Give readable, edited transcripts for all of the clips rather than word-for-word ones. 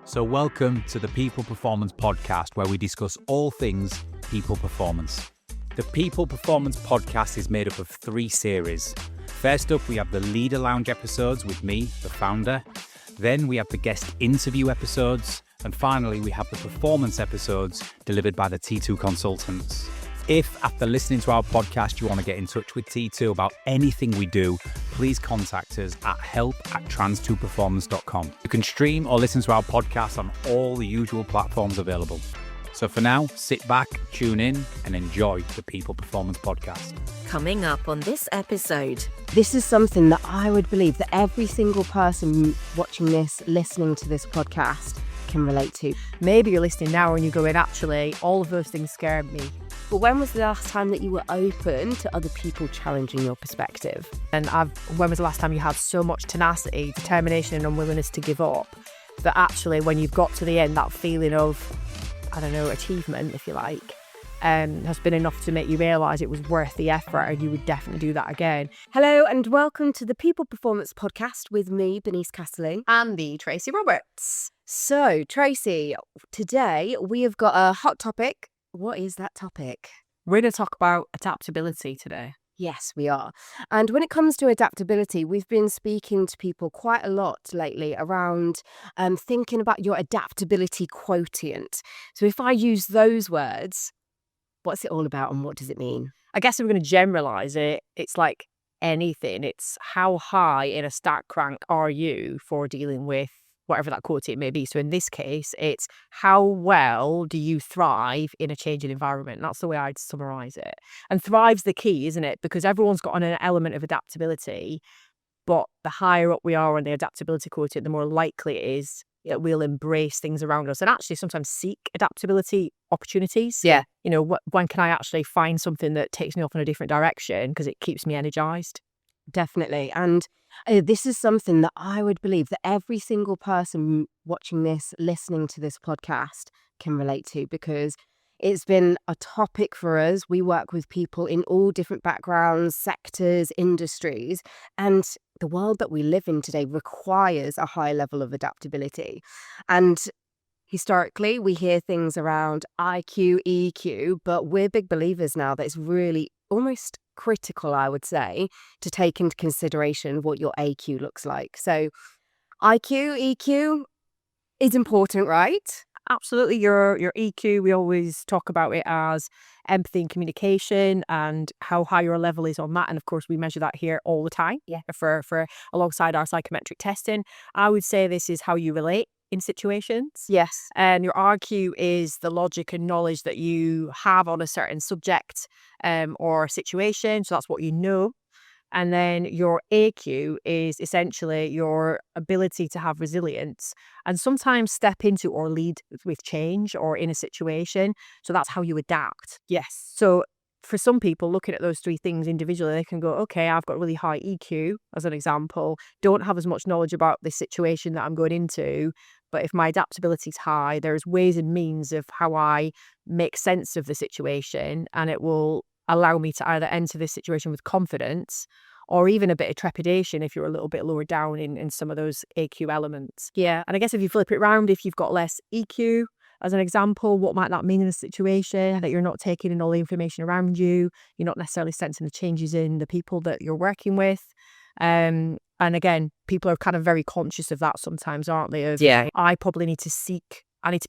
So welcome to the People Performance Podcast, where we discuss all things people performance. The People Performance Podcast is made up of 3 series. First up, we have the Leader Lounge episodes with me, the founder. Then we have the guest interview episodes. And finally, we have the performance episodes delivered by the T2 consultants. If, after listening to our podcast, you want to get in touch with T2 about anything we do, please contact us at help@trans2performance.com. You can stream or listen to our podcast on all the usual platforms available. So for now, sit back, tune in, and enjoy the People Performance Podcast. Coming up on this episode. This is something that I would believe that every single person watching this, listening to this podcast, can relate to. Maybe you're listening now and you're going, actually, all of those things scared me. But when was the last time that you were open to other people challenging your perspective? And when was the last time you had so much tenacity, determination and unwillingness to give up that actually when you've got to the end, that feeling of, achievement, if you like, has been enough to make you realise it was worth the effort and you would definitely do that again. Hello and welcome to the People Performance Podcast with me, Bernice Castling. And the Tracy Roberts. So, Tracy, today we have got a hot topic. What is that topic? We're going to talk about adaptability today. Yes, we are. And when it comes to adaptability, we've been speaking to people quite a lot lately around thinking about your adaptability quotient. So if I use those words, what's it all about and what does it mean? I guess if we're going to generalise it, it's like anything. It's how high in a stack rank are you for dealing with whatever that quotient may be. So in this case, it's how well do you thrive in a changing environment? That's the way I'd summarise it. And thrive's the key, isn't it? Because everyone's got an element of adaptability, but the higher up we are on the adaptability quotient, the more likely it is that we'll embrace things around us and actually sometimes seek adaptability opportunities. Yeah. When can I actually find something that takes me off in a different direction because it keeps me energised? Definitely. And this is something that I would believe that every single person watching this, listening to this podcast can relate to, because it's been a topic for us. We work with people in all different backgrounds, sectors, industries, and the world that we live in today requires a high level of adaptability. And historically, we hear things around IQ, EQ, but we're big believers now that it's really almost critical, I would say, to take into consideration what your AQ looks like. So IQ, EQ is important, right? Absolutely. Your EQ, we always talk about it as empathy and communication and how high your level is on that. And of course, we measure that here all the time for alongside our psychometric testing. I would say this is how you relate in situations. Yes. And your RQ is the logic and knowledge that you have on a certain subject or situation. So that's what you know. And then your AQ is essentially your ability to have resilience and sometimes step into or lead with change or in a situation. So that's how you adapt. Yes. So for some people, looking at those 3 things individually, they can go, okay, I've got really high EQ, as an example, don't have as much knowledge about this situation that I'm going into. But if my adaptability is high, there's ways and means of how I make sense of the situation, and it will allow me to either enter this situation with confidence or even a bit of trepidation if you're a little bit lower down in some of those AQ elements. Yeah. And I guess if you flip it around, if you've got less EQ, as an example, what might that mean in a situation that you're not taking in all the information around you, you're not necessarily sensing the changes in the people that you're working with. And again, people are kind of very conscious of that sometimes, aren't they? I probably need to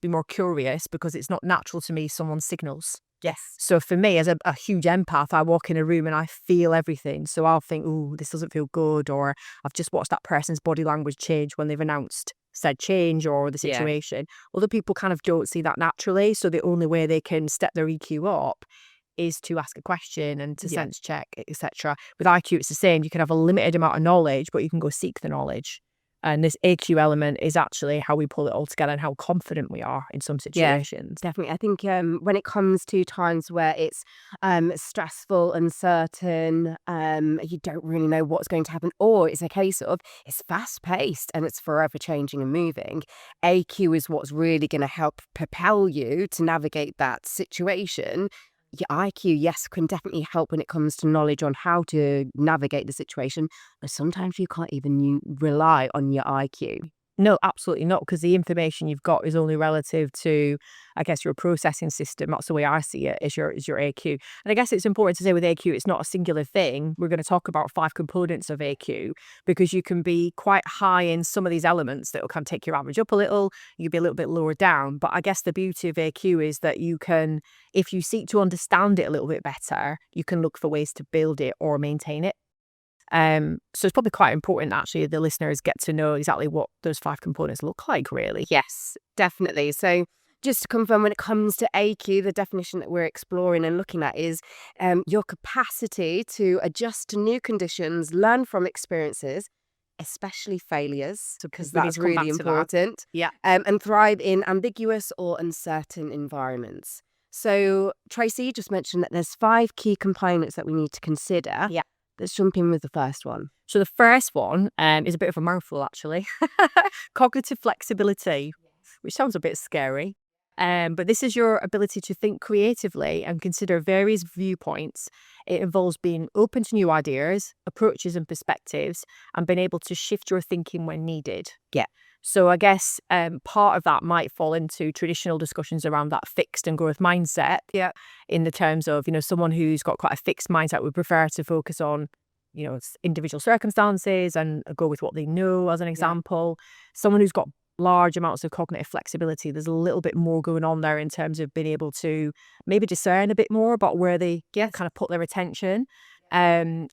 be more curious because it's not natural to me, someone's signals. Yes. So for me, as a huge empath, I walk in a room and I feel everything. So I'll think, oh, this doesn't feel good. Or I've just watched that person's body language change when they've announced said change or the situation. Other people kind of don't see that naturally. So the only way they can step their EQ up is to ask a question and to sense check, etc. With IQ, it's the same. You can have a limited amount of knowledge, but you can go seek the knowledge. And this AQ element is actually how we pull it all together and how confident we are in some situations. Yeah, definitely. I think when it comes to times where it's stressful, uncertain, you don't really know what's going to happen, or it's a case of it's fast-paced and it's forever changing and moving, AQ is what's really going to help propel you to navigate that situation. Your IQ, yes, can definitely help when it comes to knowledge on how to navigate the situation, but sometimes you can't even rely on your IQ. No, absolutely not, because the information you've got is only relative to, I guess, your processing system. That's the way I see it, is your AQ. And I guess it's important to say with AQ, it's not a singular thing. We're going to talk about 5 components of AQ, because you can be quite high in some of these elements that will kind of take your average up a little. You can be a little bit lower down. But I guess the beauty of AQ is that you can, if you seek to understand it a little bit better, you can look for ways to build it or maintain it. So it's probably quite important actually the listeners get to know exactly what those 5 components look like, really. Yes, definitely. So just to confirm, when it comes to AQ, the definition that we're exploring and looking at is your capacity to adjust to new conditions, learn from experiences, especially failures, because we need that's to come back really to that. important, Yeah. and thrive in ambiguous or uncertain environments. So Tracy, you just mentioned that there's 5 key components that we need to consider. Yeah. Let's jump in with the first one. So the first one is a bit of a mouthful, actually. Cognitive flexibility, which sounds a bit scary. But this is your ability to think creatively and consider various viewpoints. It involves being open to new ideas, approaches and perspectives, and being able to shift your thinking when needed. Yeah. So I guess part of that might fall into traditional discussions around that fixed and growth mindset. Yeah. In the terms of, someone who's got quite a fixed mindset would prefer to focus on, individual circumstances and go with what they know, as an example. Someone who's got large amounts of cognitive flexibility, there's a little bit more going on there in terms of being able to maybe discern a bit more about where they kind of put their attention, and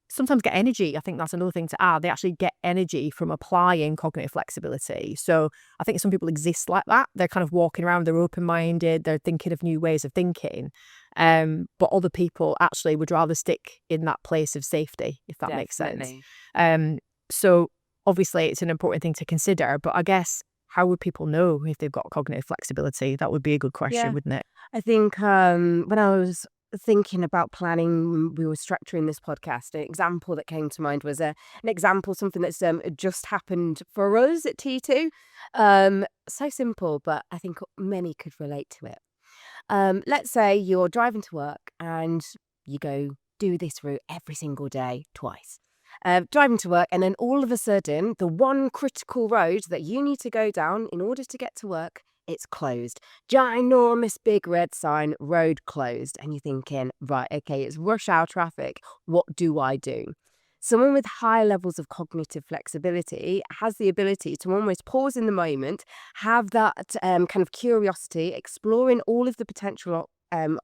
sometimes get energy. I think that's another thing to add. They actually get energy from applying cognitive flexibility. So I think some people exist like that. They're kind of walking around, they're open-minded, they're thinking of new ways of thinking. But other people actually would rather stick in that place of safety, if that makes sense. So obviously it's an important thing to consider, but I guess how would people know if they've got cognitive flexibility? That would be a good question, wouldn't it? I think when I was thinking about planning, we were structuring this podcast, an example that came to mind was something that's just happened for us at T2. So simple, but I think many could relate to it. Let's say you're driving to work and you go do this route every single day, twice. Driving to work, and then all of a sudden, the one critical road that you need to go down in order to get to work, it's closed. Ginormous big red sign, road closed. And you're thinking, right, okay, it's rush hour traffic. What do I do? Someone with high levels of cognitive flexibility has the ability to almost pause in the moment, have that kind of curiosity, exploring all of the potential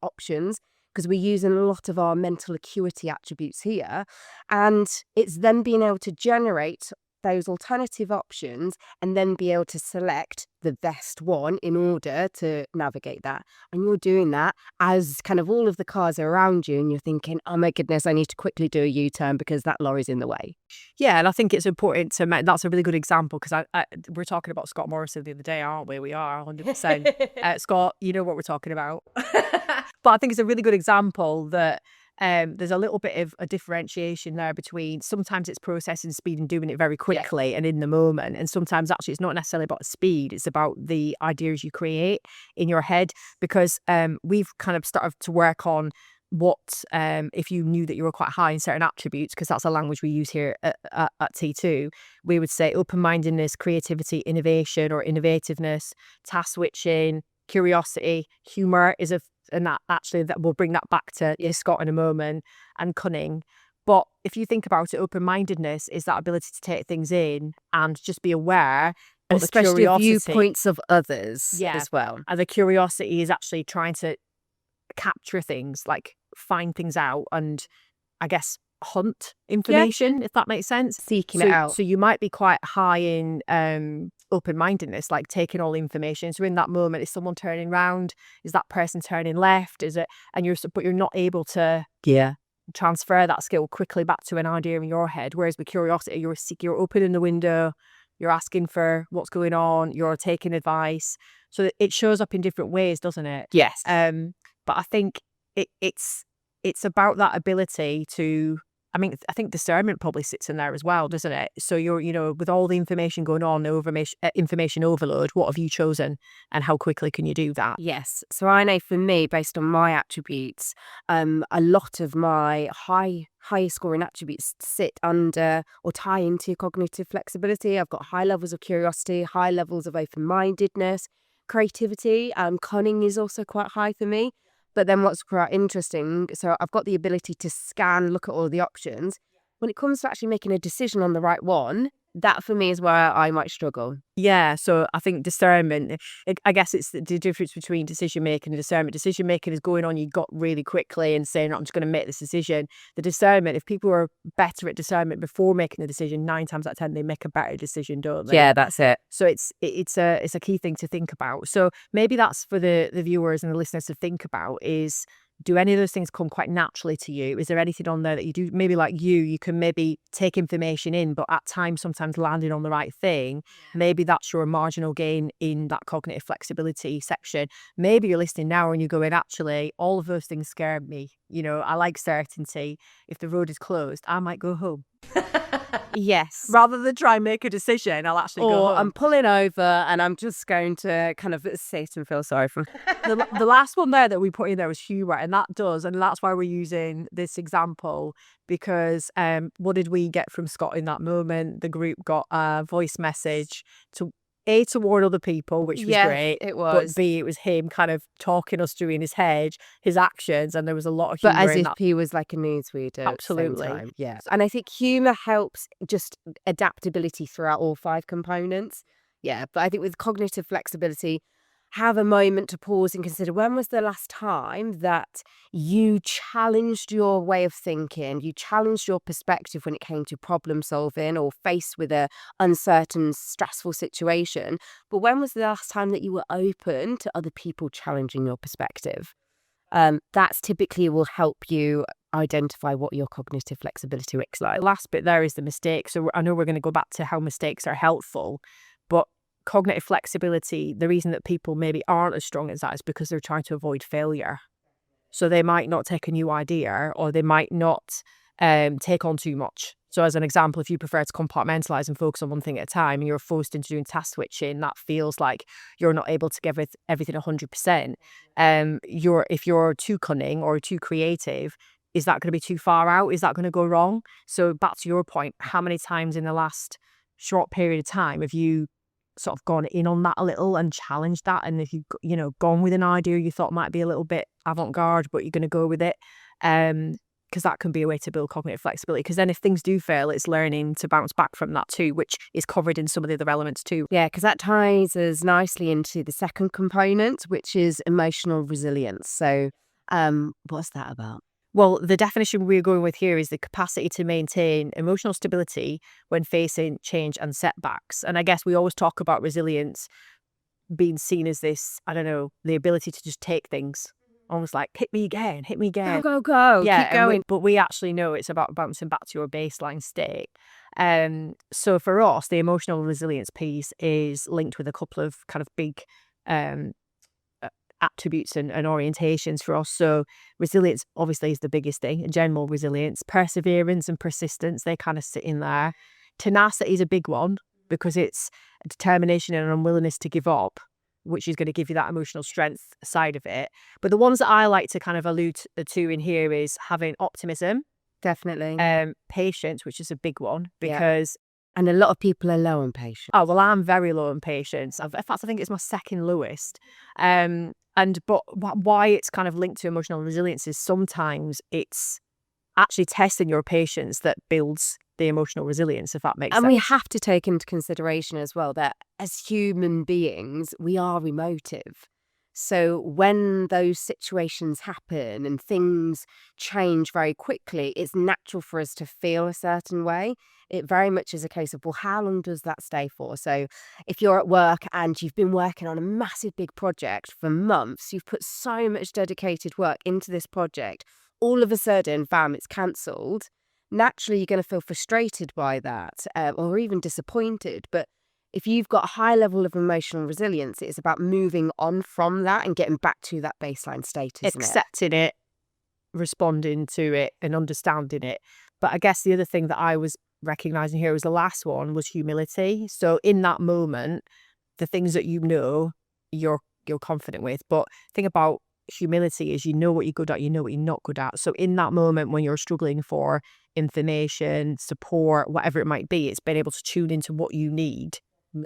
options, because we're using a lot of our mental acuity attributes here. And it's then being able to generate those alternative options and then be able to select the best one in order to navigate that. And you're doing that as kind of all of the cars are around you and you're thinking, oh my goodness, I need to quickly do a U-turn because that lorry's in the way. Yeah, and I think it's important to make, that's a really good example, because we're talking about Scott Morrison the other day, aren't we? We are 100%. Scott, you know what we're talking about. But I think it's a really good example that there's a little bit of a differentiation there between sometimes it's processing speed and doing it very quickly and in the moment. And sometimes actually it's not necessarily about speed. It's about the ideas you create in your head, because we've kind of started to work on what if you knew that you were quite high in certain attributes, because that's a language we use here at T2. We would say open-mindedness, creativity, innovation or innovativeness, task switching, curiosity, humor is and that actually that will bring that back to Scott in a moment, and cunning. But if you think about it, open-mindedness is that ability to take things in and just be aware, and especially viewpoints of others as well. And the curiosity is actually trying to capture things, like find things out, and I guess hunt information, if that makes sense. Seeking it out. So you might be quite high in open-mindedness, like taking all information. So in that moment, is someone turning round? Is that person turning left? Is it? And but you're not able to transfer that skill quickly back to an idea in your head. Whereas with curiosity, you're opening the window, you're asking for what's going on, you're taking advice. So it shows up in different ways, doesn't it? Yes. But I think it's about that ability to I mean, I think discernment probably sits in there as well, doesn't it? So you're, with all the information going on, information overload, what have you chosen and how quickly can you do that? Yes. So I know for me, based on my attributes, a lot of my high scoring attributes sit under or tie into cognitive flexibility. I've got high levels of curiosity, high levels of open-mindedness, creativity. Cunning is also quite high for me. But then what's quite interesting, so I've got the ability to scan, look at all the options. When it comes to actually making a decision on the right one, that for me is where I might struggle. Yeah, so I think discernment, I guess it's the difference between decision making and discernment. Decision making is going on you got really quickly and saying, I'm just going to make this decision. The discernment, if people are better at discernment before making a decision, 9 times out of 10, they make a better decision, don't they? Yeah, that's it. So it's a key thing to think about. So maybe that's for the viewers and the listeners to think about is, do any of those things come quite naturally to you? Is there anything on there that you do, maybe like you can maybe take information in, but at times sometimes landing on the right thing, maybe that's your marginal gain in that cognitive flexibility section. Maybe you're listening now and you're going, actually, all of those things scare me. I like certainty. If the road is closed, I might go home. Yes. Rather than try and make a decision, I'll actually go home. I'm pulling over and I'm just going to kind of sit and feel sorry for the last one there that we put in there was humour, and that's why we're using this example, because what did we get from Scott in that moment? The group got a voice message to warn other people, which was great. It was. But B, it was him kind of talking us through in his head, his actions, and there was a lot of humour. But as in if that. he was like a newsreader. Absolutely. At the same time. Yeah. And I think humour helps just adaptability throughout all 5 components. Yeah. But I think with cognitive flexibility, have a moment to pause and consider, when was the last time that you challenged your way of thinking, you challenged your perspective when it came to problem solving or faced with a uncertain, stressful situation. But when was the last time that you were open to other people challenging your perspective? That's typically will help you identify what your cognitive flexibility looks like. The last bit there is the mistake. So I know we're going to go back to how mistakes are helpful, but cognitive flexibility, the reason that people maybe aren't as strong as that is because they're trying to avoid failure. So they might not take a new idea, or they might not take on too much. So as an example, if you prefer to compartmentalize and focus on one thing at a time and you're forced into doing task switching, that feels like you're not able to give everything 100%. If you're too cunning or too creative, is that going to be too far out? Is that going to go wrong? So back to your point, how many times in the last short period of time have you sort of gone in on that a little and challenged that? And if you've gone with an idea you thought might be a little bit avant-garde, but you're going to go with it, because that can be a way to build cognitive flexibility. Because then if things do fail, it's learning to bounce back from that too, which is covered in some of the other elements too. Yeah, because that ties us nicely into the second component, which is emotional resilience. So what's that about? Well, the definition we're going with here is the capacity to maintain emotional stability when facing change and setbacks. And I guess we always talk about resilience being seen as this, the ability to just take things, almost like hit me again. Go. Yeah, keep going. But we actually know it's about bouncing back to your baseline state. So for us, the emotional resilience piece is linked with a couple of kind of big attributes and orientations for us. So resilience obviously is the biggest thing, general resilience. Perseverance and persistence, they kind of sit in there. Tenacity is a big one because it's a determination and an unwillingness to give up, which is going to give you that emotional strength side of it. But the ones that I like to kind of allude to in here is having optimism. Definitely. Patience, which is a big one, because and a lot of people are low on patience. Oh, well, I'm very low on patience. In fact, I think it's my second lowest. But why it's kind of linked to emotional resilience is sometimes it's actually testing your patience that builds the emotional resilience, if that makes sense. And we have to take into consideration as well that as human beings, we are emotive. So when those situations happen and things change very quickly, it's natural for us to feel a certain way. It very much is a case of, well, how long does that stay for? So if you're at work and you've been working on a massive big project for months, you've put so much dedicated work into this project, all of a sudden, bam, it's cancelled. Naturally, you're going to feel frustrated by that or even disappointed. But if you've got a high level of emotional resilience, it's about moving on from that and getting back to that baseline state, isn't Accepting it, responding to it and understanding it. But I guess the other thing that I was recognizing here was the last one was humility. So in that moment, the things that you're confident with. But the thing about humility is you know what you're good at, you know what you're not good at. So in that moment when you're struggling for information, support, whatever it might be, it's being able to tune into what you need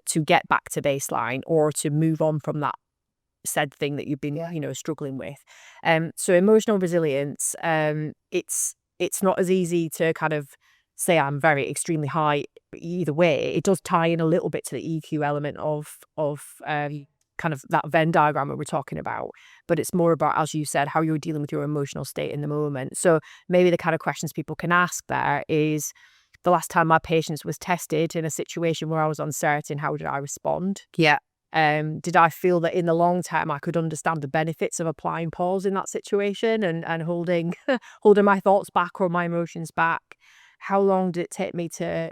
to get back to baseline or to move on from that said thing that you've been struggling with. So emotional resilience, it's not as easy to kind of say I'm very extremely high either way. It does tie in a little bit to the EQ element of kind of that Venn diagram that we're talking about, but it's more about, as you said, how you're dealing with your emotional state in the moment. So maybe the kind of questions people can ask there is, the last time my patience was tested in a situation where I was uncertain, how did I respond? Yeah. Did I feel that in the long term I could understand the benefits of applying pause in that situation and holding my thoughts back or my emotions back? How long did it take me to,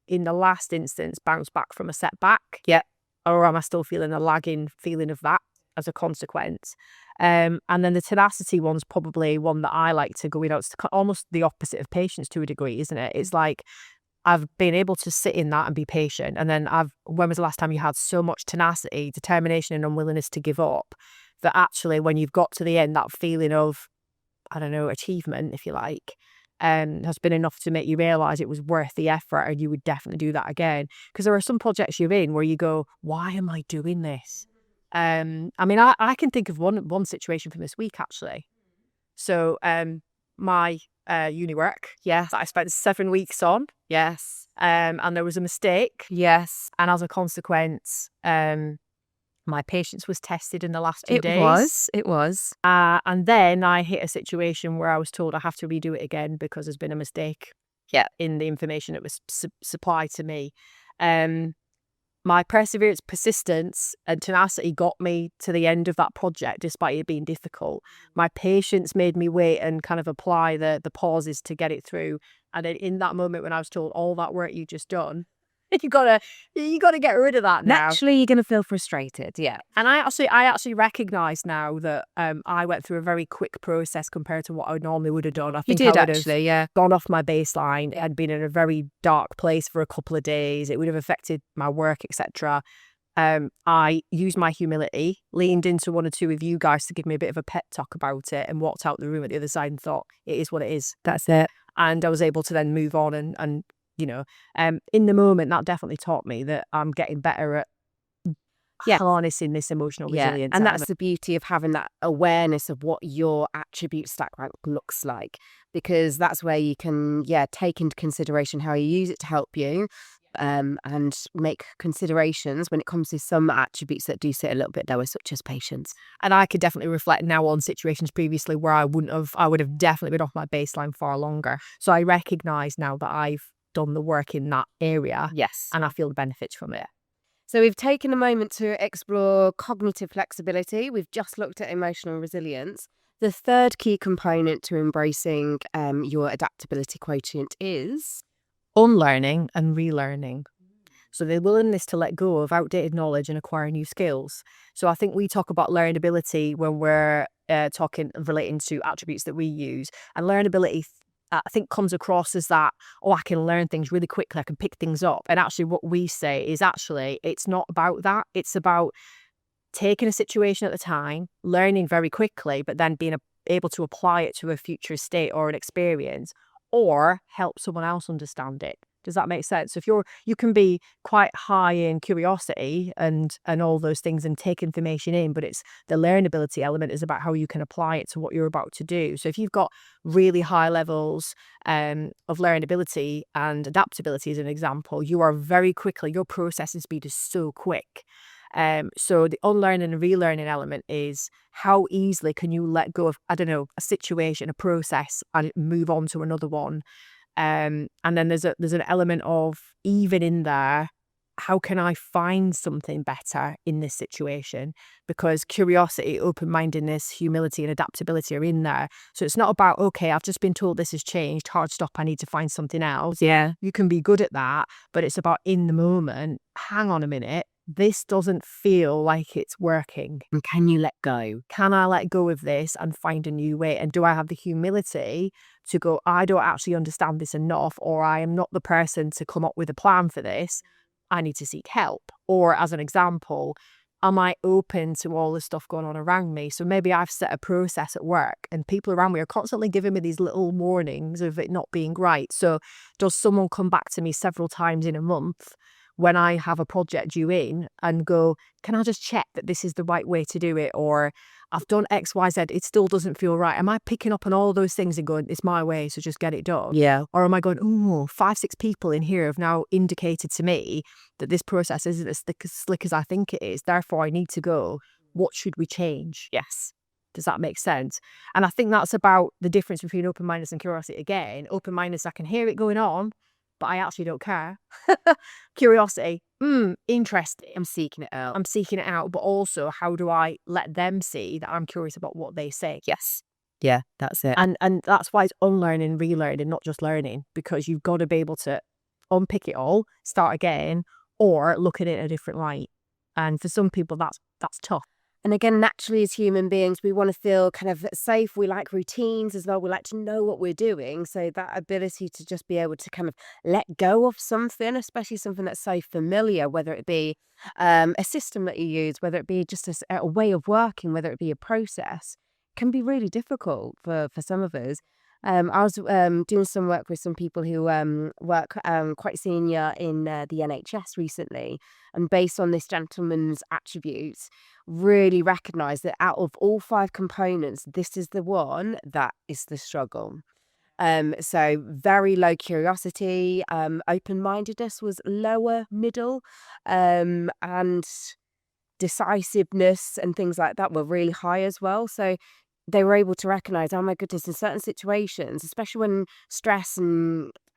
in the last instance, bounce back from a setback? Yeah. Or am I still feeling a lagging feeling of that as a consequence? And then the tenacity one's probably one that I like to go, it's almost the opposite of patience to a degree, isn't it? It's like I've been able to sit in that and be patient. And then when was the last time you had so much tenacity, determination and unwillingness to give up that actually when you've got to the end, that feeling of, I don't know, achievement, if you like, has been enough to make you realise it was worth the effort and you would definitely do that again. Because there are some projects you're in where you go, why am I doing this? I mean, I can think of one situation from this week, actually. So my uni work, yes, that I spent 7 weeks on. Yes. And there was a mistake. Yes. And as a consequence, my patience was tested in the last 2 days. It was. And then I hit a situation where I was told I have to redo it again because there's been a mistake in the information that was supplied to me. My perseverance, persistence and tenacity got me to the end of that project despite it being difficult. My patience made me wait and kind of apply the pauses to get it through. And then in that moment when I was told all that work you just done, you gotta get rid of that now. Naturally, you're gonna feel frustrated. Yeah. And I actually recognise now that I went through a very quick process compared to what I normally would have done. I think I would have gone off my baseline. It had been in a very dark place for a couple of days. It would have affected my work, etc. I used my humility, leaned into one or two of you guys to give me a bit of a pep talk about it, and walked out the room at the other side and thought, it is what it is. That's it. And I was able to then move on and in the moment, that definitely taught me that I'm getting better at harnessing this emotional resilience. And that's the beauty of having that awareness of what your attribute stack rank looks like, because that's where you can, take into consideration how you use it to help you, and make considerations when it comes to some attributes that do sit a little bit lower, such as patience. And I could definitely reflect now on situations previously where I would have definitely been off my baseline far longer. So I recognise now that I've done the work in that area. Yes. And I feel the benefits from it. So we've taken a moment to explore cognitive flexibility. We've just looked at emotional resilience. The third key component to embracing your adaptability quotient is unlearning and relearning. So the willingness to let go of outdated knowledge and acquire new skills. So I think we talk about learnability when we're relating to attributes that we use. And learnability, I think, comes across as that, I can learn things really quickly, I can pick things up. And actually what we say is it's not about that. It's about taking a situation at the time, learning very quickly, but then being able to apply it to a future state or an experience, or help someone else understand it. Does that make sense? If you can be quite high in curiosity and all those things and take information in, but it's the learnability element is about how you can apply it to what you're about to do. So if you've got really high levels of learnability and adaptability as an example, you are very quickly, your processing speed is so quick. So the unlearning and relearning element is how easily can you let go of, a situation, a process, and move on to another one. And then there's an element of, even in there, how can I find something better in this situation? Because curiosity, open-mindedness, humility and adaptability are in there. So it's not about, okay, I've just been told this has changed, hard stop, I need to find something else. Yeah. You can be good at that, but it's about in the moment, hang on a minute, this doesn't feel like it's working. And can you let go? Can I let go of this and find a new way? And do I have the humility to go, I don't actually understand this enough, or I am not the person to come up with a plan for this. I need to seek help. Or as an example, am I open to all the stuff going on around me? So maybe I've set a process at work and people around me are constantly giving me these little warnings of it not being right. So does someone come back to me several times in a month when I have a project due in and go, can I just check that this is the right way to do it? Or I've done X, Y, Z, it still doesn't feel right. Am I picking up on all those things and going, it's my way, so just get it done? Yeah. Or am I going, oh, 5, 6 people in here have now indicated to me that this process isn't as slick as I think it is. Therefore, I need to go, what should we change? Yes. Does that make sense? And I think that's about the difference between open-mindedness and curiosity. Again, open-mindedness, I can hear it going on, but I actually don't care. Curiosity, interesting. I'm seeking it out. I'm seeking it out, but also how do I let them see that I'm curious about what they say? Yes. Yeah, that's it. And that's why it's unlearning, relearning, not just learning, because you've got to be able to unpick it all, start again, or look at it in a different light. And for some people, that's tough. And again, naturally, as human beings, we want to feel kind of safe. We like routines as well. We like to know what we're doing. So that ability to just be able to kind of let go of something, especially something that's so familiar, whether it be a system that you use, whether it be just a way of working, whether it be a process, can be really difficult for some of us. I was doing some work with some people who work quite senior in the NHS recently, and based on this gentleman's attributes, really recognised that out of all 5 components, this is the one that is the struggle. So very low curiosity, open-mindedness was lower middle, and decisiveness and things like that were really high as well. So they were able to recognize, oh my goodness, in certain situations, especially when stress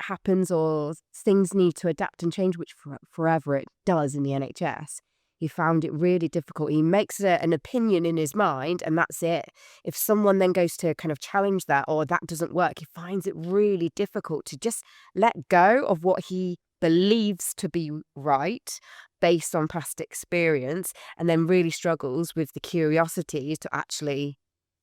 happens or things need to adapt and change, which forever it does in the NHS, he found it really difficult. He makes an opinion in his mind and that's it. If someone then goes to kind of challenge that or that doesn't work, he finds it really difficult to just let go of what he believes to be right based on past experience, and then really struggles with the curiosity to actually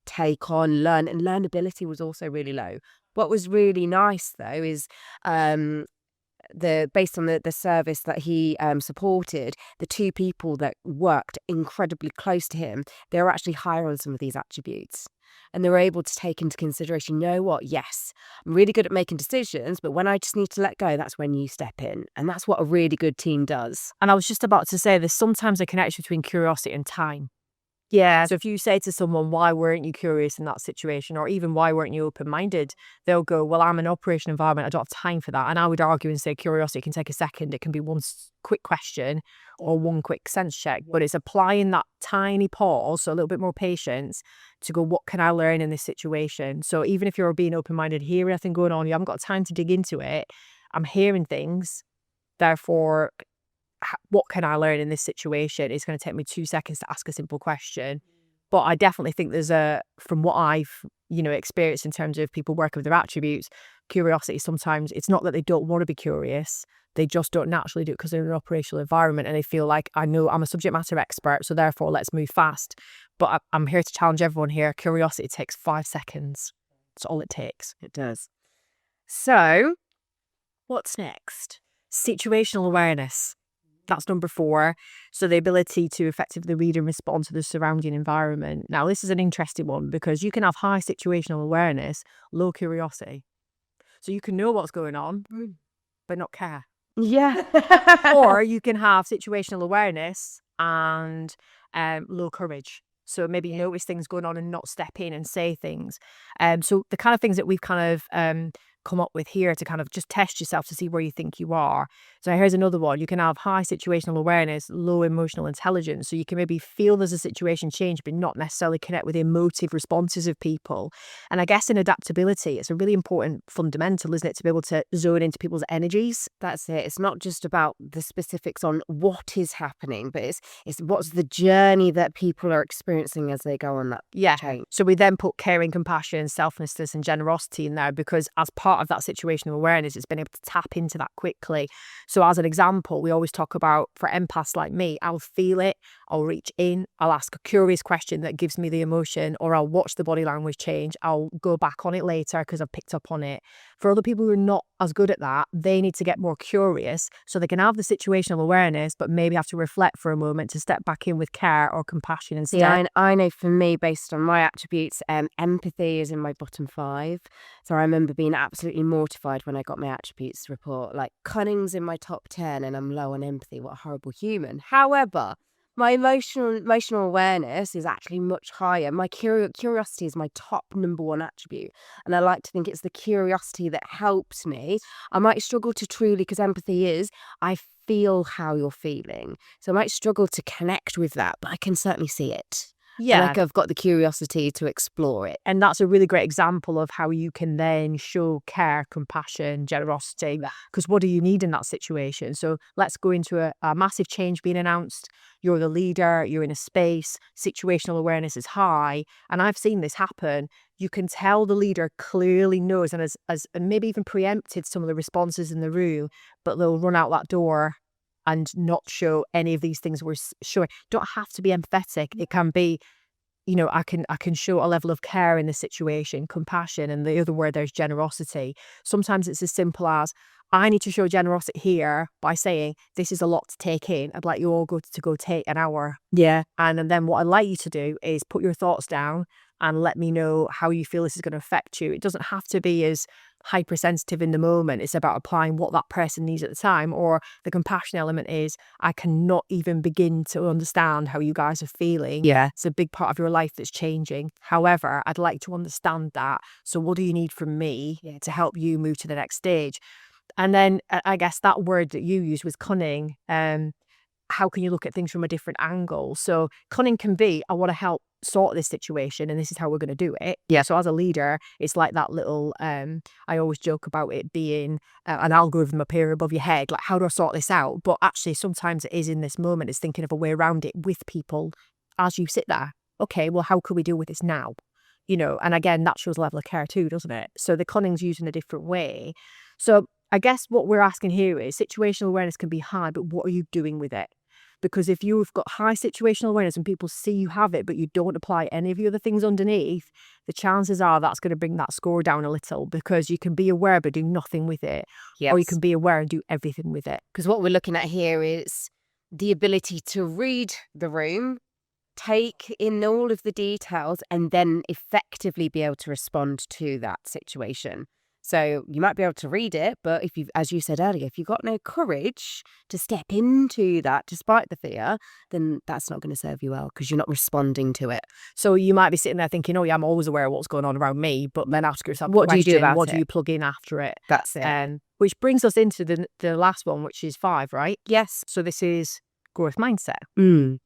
take on, learn, and learnability was also really low. What was really nice though is based on the service that he supported, the 2 people that worked incredibly close to him, they were actually higher on some of these attributes. And they were able to take into consideration, you know what, yes, I'm really good at making decisions, but when I just need to let go, that's when you step in. And that's what a really good team does. And I was just about to say, there's sometimes a connection between curiosity and time. Yeah. So if you say to someone, why weren't you curious in that situation? Or even why weren't you open-minded? They'll go, well, I'm in an operation environment. I don't have time for that. And I would argue and say curiosity can take a second. It can be one quick question or one quick sense check. But it's applying that tiny pause, so a little bit more patience, to go, what can I learn in this situation? So even if you're being open-minded, hearing anything going on, you haven't got time to dig into it. I'm hearing things. Therefore, what can I learn in this situation? It's going to take me 2 seconds to ask a simple question. But I definitely think there's from what I've, experienced in terms of people working with their attributes, curiosity, sometimes it's not that they don't want to be curious. They just don't naturally do it because they're in an operational environment and they feel like, I know I'm a subject matter expert, so therefore let's move fast. But I'm here to challenge everyone here. Curiosity takes 5 seconds. That's all it takes. It does. So what's next? Situational awareness. That's number 4. So the ability to effectively read and respond to the surrounding environment. Now, this is an interesting one because you can have high situational awareness, low curiosity. So you can know what's going on, but not care. Yeah. Or you can have situational awareness and low courage. So maybe notice things going on and not step in and say things. So the kind of things that we've kind of come up with here to kind of just test yourself to see where you think you are. So here's another one. You can have high situational awareness, low emotional intelligence. So you can maybe feel there's a situation change, but not necessarily connect with the emotive responses of people. And I guess in adaptability, it's a really important fundamental, isn't it, to be able to zone into people's energies. That's it. It's not just about the specifics on what is happening, but it's what's the journey that people are experiencing as they go on that change. So we then put caring, compassion, selflessness and generosity in there because as part part of that situational awareness is being able to tap into that quickly. So as an example, we always talk about, for empaths like me, I'll feel it, I'll reach in, I'll ask a curious question that gives me the emotion, or I'll watch the body language change, I'll go back on it later because I've picked up on it. For other people who are not as good at that, they need to get more curious so they can have the situational awareness, but maybe have to reflect for a moment to step back in with care or compassion instead. Yeah, I know for me, based on my attributes, empathy is in my bottom 5. So I remember being absolutely mortified when I got my attributes report. Like, cunning's in my top 10 and I'm low on empathy. What a horrible human. However, my emotional awareness is actually much higher. My curiosity is my top number 1 attribute. And I like to think it's the curiosity that helps me. I might struggle to truly, because empathy is, I feel how you're feeling. So I might struggle to connect with that, but I can certainly see it. Yeah. Like, I've got the curiosity to explore it. And that's a really great example of how you can then show care, compassion, generosity. Because what do you need in that situation? So let's go into a massive change being announced. You're the leader, you're in a space, situational awareness is high. And I've seen this happen. You can tell the leader clearly knows and has maybe even preempted some of the responses in the room, but they'll run out that door and not show any of these things we're showing. Don't have to be empathetic. It can be, I can show a level of care in the situation, compassion, and the other word there's generosity. Sometimes it's as simple as, I need to show generosity here by saying, this is a lot to take in. I'd like you all go take an hour. Yeah. And then what I'd like you to do is put your thoughts down and let me know how you feel this is going to affect you. It doesn't have to be as hypersensitive in the moment. It's about applying what that person needs at the time. Or the compassion element is, I cannot even begin to understand how you guys are feeling. Yeah. It's a big part of your life that's changing. However, I'd like to understand that. So what do you need from me to help you move to the next stage? And then I guess that word that you used was cunning. How can you look at things from a different angle? So cunning can be, I want to help sort this situation and this is how we're going to do it. Yeah. So as a leader, it's like that little, I always joke about it being an algorithm appear above your head. Like, how do I sort this out? But actually sometimes it is in this moment, it's thinking of a way around it with people as you sit there. Okay, well, how could we deal with this now? And again, that shows a level of care too, doesn't it? So the cunning's used in a different way. So I guess what we're asking here is, situational awareness can be high, but what are you doing with it? Because if you've got high situational awareness and people see you have it, but you don't apply any of the other things underneath, the chances are that's going to bring that score down a little, because you can be aware but do nothing with it. Yes. Or you can be aware and do everything with it. Because what we're looking at here is the ability to read the room, take in all of the details, and then effectively be able to respond to that situation. So you might be able to read it, but if you've, as you said earlier, if you've got no courage to step into that despite the fear, then that's not going to serve you well, because you're not responding to it. So you might be sitting there thinking, oh yeah, I'm always aware of what's going on around me, but then ask yourself, What do you do about what it? do you plug in after it? That's it. Which brings us into the last one, which is 5, right? Yes. So this is growth mindset. Mm.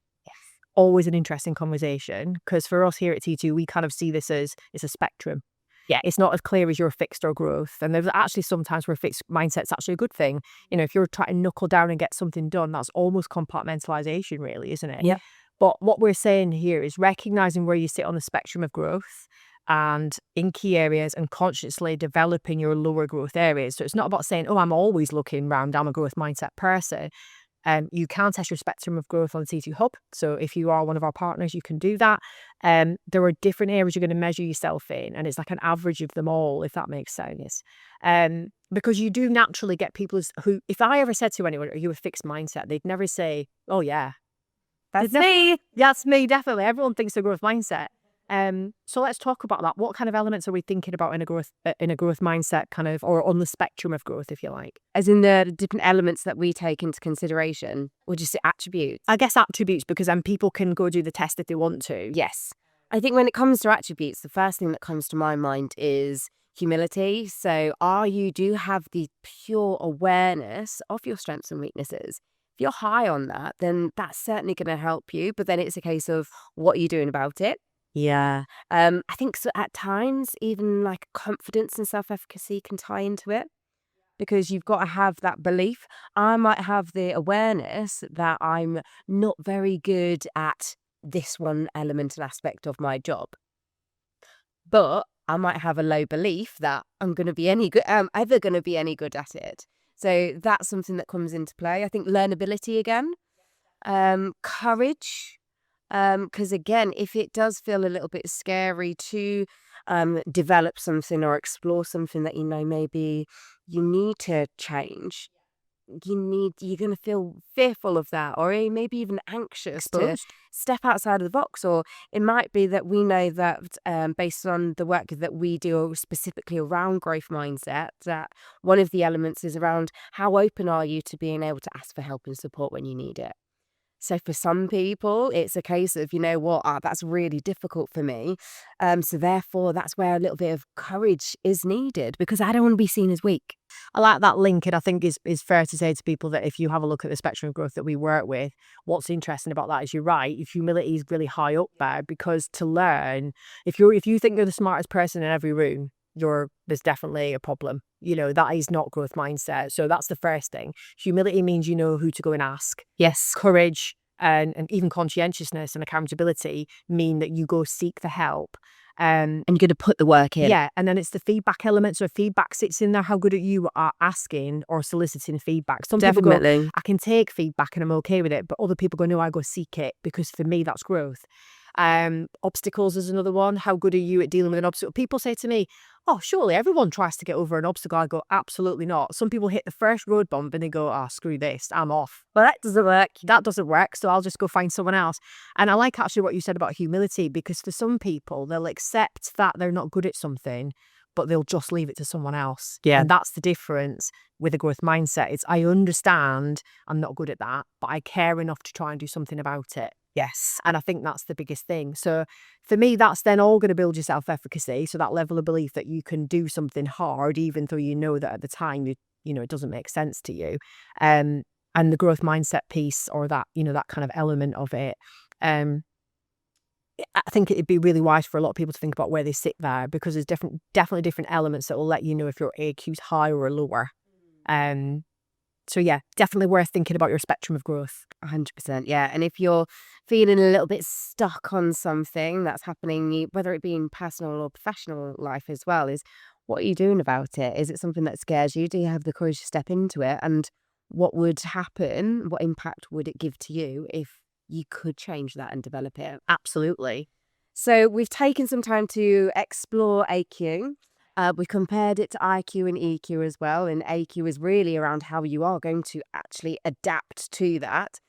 Always an interesting conversation, because for us here at T2, we kind of see this as it's a spectrum. Yeah, it's not as clear as you're fixed or growth. And there's actually sometimes where fixed mindset's actually a good thing. If you're trying to knuckle down and get something done, that's almost compartmentalization, really, isn't it? Yeah. But what we're saying here is recognizing where you sit on the spectrum of growth and in key areas, and consciously developing your lower growth areas. So it's not about saying, oh, I'm always looking round, I'm a growth mindset person. You can test your spectrum of growth on T2 Hub. So if you are one of our partners, you can do that. There are different areas you're going to measure yourself in, and it's like an average of them all, if that makes sense. Because you do naturally get people who, if I ever said to anyone, are you a fixed mindset? They'd never say, oh yeah. That's me. That's me, definitely. Everyone thinks they're growth mindset. So let's talk about that. What kind of elements are we thinking about in a growth mindset, kind of, or on the spectrum of growth, if you like? As in the different elements that we take into consideration, or just attributes? I guess attributes, because then people can go do the test if they want to. Yes. I think when it comes to attributes, the first thing that comes to my mind is humility. So do you have the pure awareness of your strengths and weaknesses? If you're high on that, then that's certainly going to help you. But then it's a case of, what are you doing about it? Yeah. I think so at times, even like confidence and self-efficacy can tie into it, because you've got to have that belief. I might have the awareness that I'm not very good at this one element and aspect of my job, but I might have a low belief that I'm going to be any good, ever going to be any good at it. So that's something that comes into play. I think learnability again, courage, because again, if it does feel a little bit scary to develop something or explore something that maybe you need to change, you're going to feel fearful of that, or maybe even anxious to step outside of the box. Or it might be that we know that based on the work that we do specifically around growth mindset, that one of the elements is around how open are you to being able to ask for help and support when you need it. So for some people, it's a case of, that's really difficult for me. So therefore, that's where a little bit of courage is needed, because I don't want to be seen as weak. I like that link, and I think is fair to say to people that if you have a look at the spectrum of growth that we work with, what's interesting about that is you're right, if humility is really high up there, because to learn, if you think you're the smartest person in every room, there's definitely a problem. That is not growth mindset. So that's the first thing. Humility means you know who to go and ask. Yes. Courage and even conscientiousness and accountability mean that you go seek the help. And you're going to put the work in. Yeah, and then it's the feedback element. So if feedback sits in there, how good you are asking or soliciting feedback. Some people go, I can take feedback and I'm okay with it, but other people go, no, I go seek it, because for me that's growth. Obstacles is another one. How good are you at dealing with an obstacle? People say to me, oh, surely everyone tries to get over an obstacle. I go, absolutely not. Some people hit the first road bump and they go, screw this, I'm off. Well, that doesn't work. That doesn't work. So I'll just go find someone else. And I like actually what you said about humility, because for some people, they'll accept that they're not good at something, but they'll just leave it to someone else. Yeah. And that's the difference with a growth mindset. It's, I understand I'm not good at that, but I care enough to try and do something about it. Yes. And I think that's the biggest thing. So for me, that's then all going to build your self-efficacy. So that level of belief that you can do something hard, even though you know that at the time, it doesn't make sense to you. And the growth mindset piece, or that, that kind of element of it. I think it'd be really wise for a lot of people to think about where they sit there, because there's definitely different elements that will let you know if your AQ's higher or lower. So yeah, definitely worth thinking about your spectrum of growth. 100%, yeah. And if you're feeling a little bit stuck on something that's happening, whether it be in personal or professional life as well, is what are you doing about it? Is it something that scares you? Do you have the courage to step into it? And what would happen? What impact would it give to you if you could change that and develop it? Absolutely. So we've taken some time to explore AQ. We compared it to IQ and EQ as well, and AQ is really around how you are going to actually adapt to that.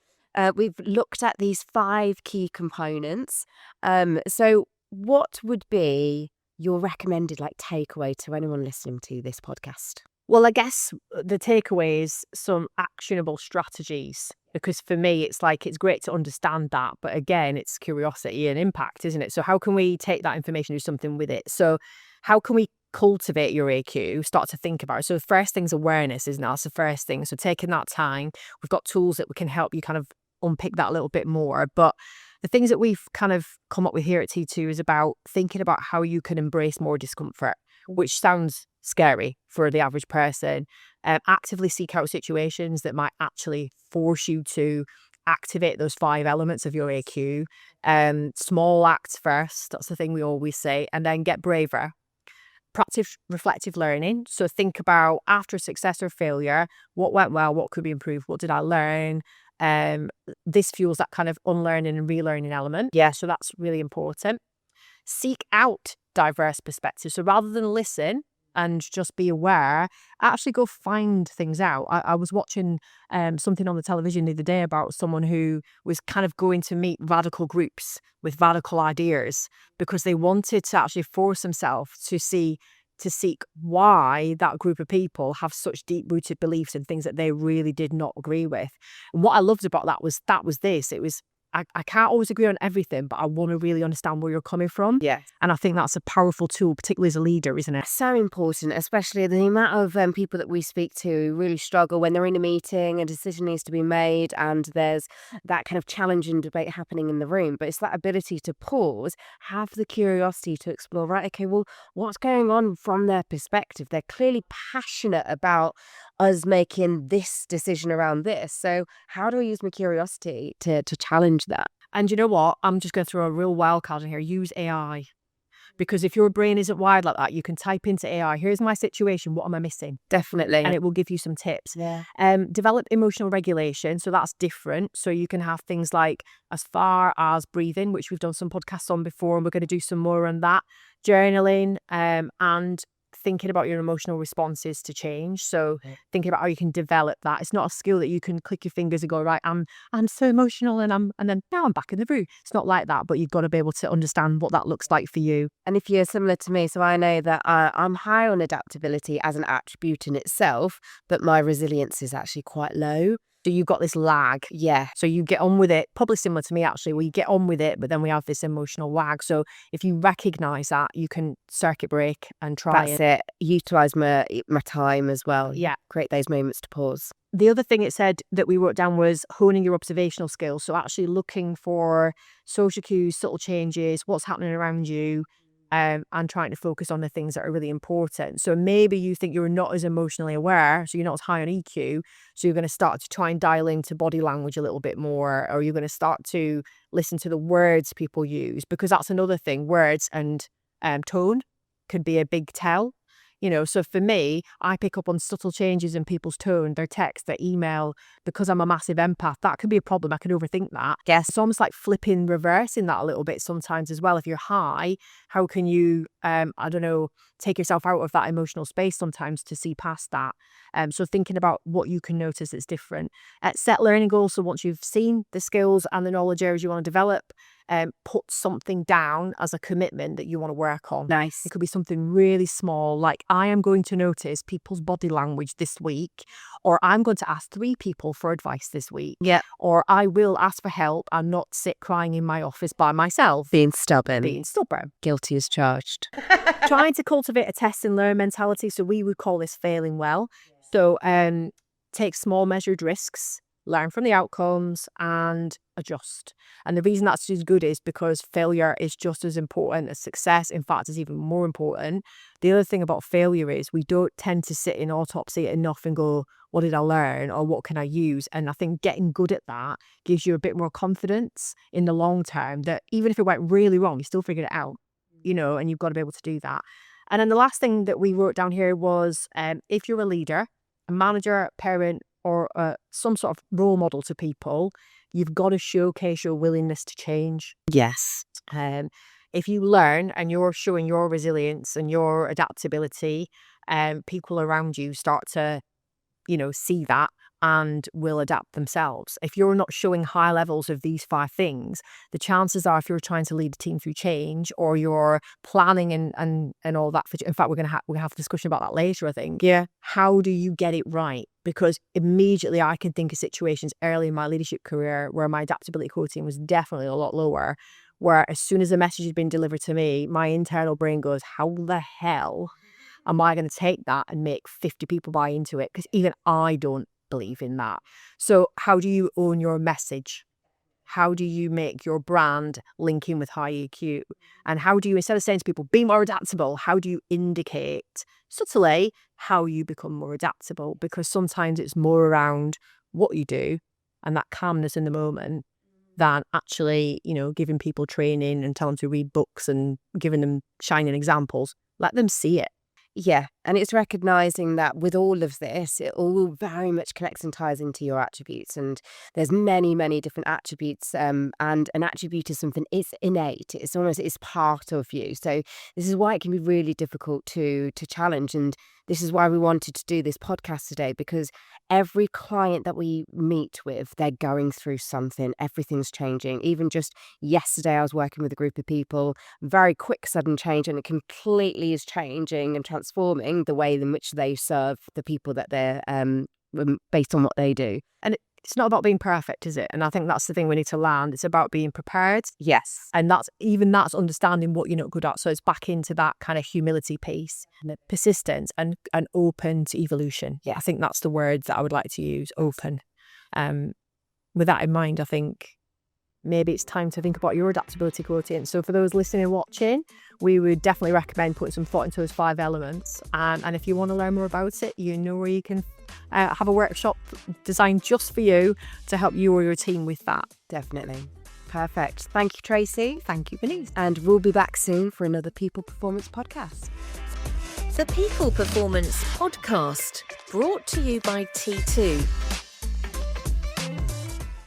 We've looked at these 5 key components. So what would be your recommended takeaway to anyone listening to this podcast? Well, I guess the takeaway is some actionable strategies, because for me, it's great to understand that. But again, it's curiosity and impact, isn't it? So how can we take that information and do something with it? So how can we cultivate your AQ, start to think about it? So the first thing's awareness, isn't it? That's the first thing. So taking that time, we've got tools that we can help you kind of unpick that a little bit more. But the things that we've kind of come up with here at T2 is about thinking about how you can embrace more discomfort, which sounds scary for the average person. Actively seek out situations that might actually force you to activate those 5 elements of your AQ. Small acts first, that's the thing we always say, and then get braver. Practice reflective learning. So think about, after success or failure, what went well, what could be improved, what did I learn? This fuels that kind of unlearning and relearning element. Yeah, so that's really important. Seek out diverse perspectives. So rather than listen and just be aware, actually go find things out. I was watching something on the television the other day about someone who was kind of going to meet radical groups with radical ideas, because they wanted to actually force themselves to seek why that group of people have such deep-rooted beliefs and things that they really did not agree with. And what I loved about that was this. It was, I can't always agree on everything, but I want to really understand where you're coming from. Yeah. And I think that's a powerful tool, particularly as a leader, isn't it? So important, especially the amount of people that we speak to who really struggle when they're in a meeting, a decision needs to be made, and there's that kind of challenge and debate happening in the room. But it's that ability to pause, have the curiosity to explore, right, okay, well, what's going on from their perspective? They're clearly passionate about us making this decision around this. So how do I use my curiosity to challenge that? And you know what? I'm just going to throw a real wild card in here. Use AI. Because if your brain isn't wired like that, you can type into AI, here's my situation, what am I missing? Definitely. And it will give you some tips. Yeah. Develop emotional regulation. So that's different. So you can have things like as far as breathing, which we've done some podcasts on before, and we're going to do some more on that. Journaling, and thinking about your emotional responses to change. So thinking about how you can develop that. It's not a skill that you can click your fingers and go, right, I'm so emotional and then now I'm back in the room. It's not like that, but you've got to be able to understand what that looks like for you. And if you're similar to me, so I know that I'm high on adaptability as an attribute in itself, but my resilience is actually quite low. So you've got this lag. Yeah. So you get on with it, probably similar to me actually, where you get on with it, but then we have this emotional lag. So if you recognise that, you can circuit break and try That's it. Utilise my time as well. Yeah. Create those moments to pause. The other thing it said that we wrote down was honing your observational skills. So actually looking for social cues, subtle changes, what's happening around you, and trying to focus on the things that are really important. So maybe you think you're not as emotionally aware, so you're not as high on EQ, so you're going to start to try and dial into body language a little bit more, or you're going to start to listen to the words people use, because that's another thing. Words and tone could be a big tell. So for me, I pick up on subtle changes in people's tone, their text, their email, because I'm a massive empath. That could be a problem. I can overthink that. Yes. It's almost like reversing that a little bit sometimes as well. If you're high, how can you, take yourself out of that emotional space sometimes to see past that? So thinking about what you can notice that's different. Set learning goals. So once you've seen the skills and the knowledge areas you want to develop, put something down as a commitment that you want to work on. Nice. It could be something really small, like I am going to notice people's body language this week, or I'm going to ask 3 people for advice this week. Yeah. Or I will ask for help and not sit crying in my office by myself. Being stubborn. Guilty as charged. Trying to cultivate a test and learn mentality. So we would call this failing well. So take small measured risks, learn from the outcomes and adjust. And the reason that's as good is because failure is just as important as success. In fact, it's even more important. The other thing about failure is we don't tend to sit in autopsy enough and go, what did I learn or what can I use? And I think getting good at that gives you a bit more confidence in the long term that even if it went really wrong, you still figured it out, and you've got to be able to do that. And then the last thing that we wrote down here was if you're a leader, a manager, parent, or some sort of role model to people, you've got to showcase your willingness to change. Yes. If you learn and you're showing your resilience and your adaptability, people around you start to, see that and will adapt themselves. If you're not showing high levels of these 5 things, the chances are if you're trying to lead a team through change or you're planning and all that, in fact, we're going to have a discussion about that later, I think. Yeah. How do you get it right? Because immediately I can think of situations early in my leadership career where my adaptability quotient was definitely a lot lower, where as soon as a message has been delivered to me, my internal brain goes, how the hell am I going to take that and make 50 people buy into it? Because even I don't believe in that. So how do you own your message? How do you make your brand link in with high EQ? And how do you, instead of saying to people, be more adaptable, how do you indicate subtly how you become more adaptable? Because sometimes it's more around what you do and that calmness in the moment than actually, giving people training and telling them to read books and giving them shining examples. Let them see it. Yeah, and it's recognising that with all of this, it all very much connects and ties into your attributes. And there's many, many different attributes. And an attribute is something, it's innate. It's part of you. So this is why it can be really difficult to challenge. And this is why we wanted to do this podcast today, because every client that we meet with, they're going through something. Everything's changing. Even just yesterday, I was working with a group of people, very quick, sudden change, and it completely is changing and transforming the way in which they serve the people that they're based on what they do. And it's not about being perfect, is it? And I think that's the thing we need to land. It's about being prepared. Yes. And that's understanding what you're not good at. So it's back into that kind of humility piece, and the persistence and open to evolution. Yeah. I think that's the word that I would like to use, open. With that in mind, I think maybe it's time to think about your adaptability quotient. So for those listening and watching, we would definitely recommend putting some thought into those 5 elements. And if you want to learn more about it, you know where you can have a workshop designed just for you to help you or your team with that. Definitely. Perfect. Thank you, Tracy. Thank you, Bernice. And we'll be back soon for another People Performance podcast. The People Performance Podcast, brought to you by T2.